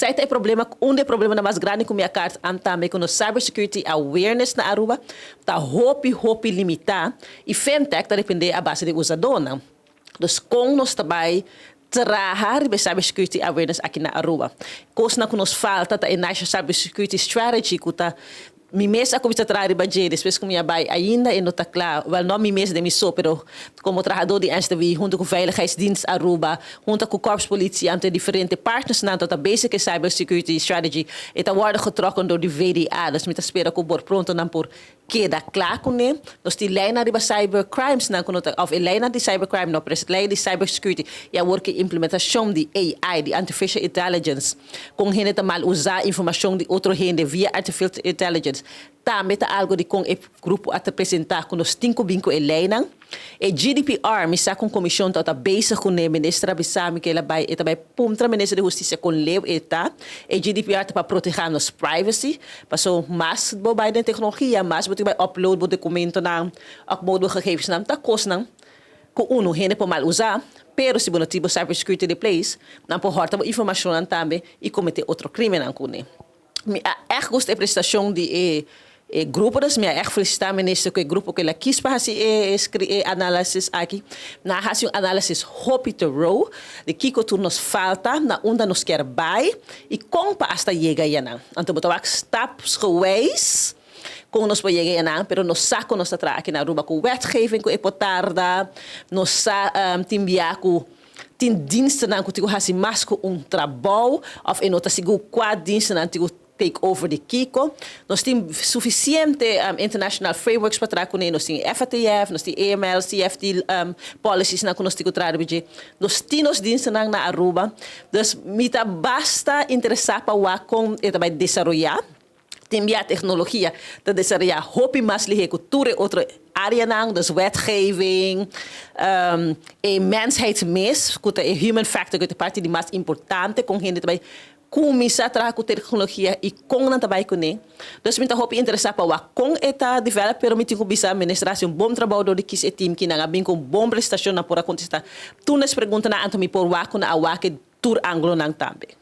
Esse é problema, dos problemas mais grandes com minha carta, também com o cybersecurity awareness na Aruba, tá hopi limitar e fintech tá depender a base de usadona. Dus com nós também trabalhar de cybersecurity awareness aqui na Aruba. Coisa que nos falta tá em nossa cybersecurity strategy que tá mi mes ako bisa trabalhar baje depois com minha bai ainda e não tá claro, well não mi mes de mi so, pero como trabalhador de NSTV junto com veiligheidsdienst Aruba, junto com corps politie ante diferente partners na tota basic cybersecurity strategy, eta worden getrokken door de VDA, dus met espera ko bor pronto nan por keda klaar kunnen. Dus die lijn naar de cybercrimes na kono of lijn naar die cybercrime no pres lijn die cybersecurity ja work implementação de AI, de artificial intelligence. Com gente mal usar informação de outro gente via artificial intelligence. Também tá algo de com o grupo a te apresentar com os 5 binco e lijn. E GDPR, misa com comissão tá bezig com o ministra Bissami que ela vai e também puntra ministra de justiça com leu eta. E GDPR tá para proteger nos privacy, passou mais bobai de tecnologia, mais botai vai upload bo documento na upload gegevens na tá kos na com uno gente por mal usar, pero se bono tipo cybersecurity de place, não por horta informação também e cometer outro crime na cune. Me erg gosto a prestação de grupo das minha erg felicitar minister que grupo que ela quis para fazer análise aqui na ração análise hopi to row de que nos falta na onda nos quer vai e como para hasta chega aí não então botar steps geweest com nos para chegar não pero nos saco nos atrás aqui na Aruba com wetgeving com epotarda nos timbia com tem diensten na que hasi mais com trabalho of em outra sigo quad diensten na take over de Kiko. Nós temos suficiente international frameworks para trabalhar, nós temos FATF, nós temos AML, CFT policies na que nós temos que trabalhar. Nós temos diensten na Aruba. Dus mita basta interessar para com e também desenvolver. Tem a tecnologia de desenvolver hopi mais ligeiro cultura outra área não, dus wetgeving, mensheidsmis, que é human factor, que é parte de mais importante com gente também começar a trabalhar com tecnologia e com não trabalhar com ele. Dus me hoop interessar para com eta developer me tinha bisa administração bom trabalho do que esse time que na bem com bom prestação na por acontecer. Tu nas pergunta na antami por wa com a wa que tur anglo nang tambe.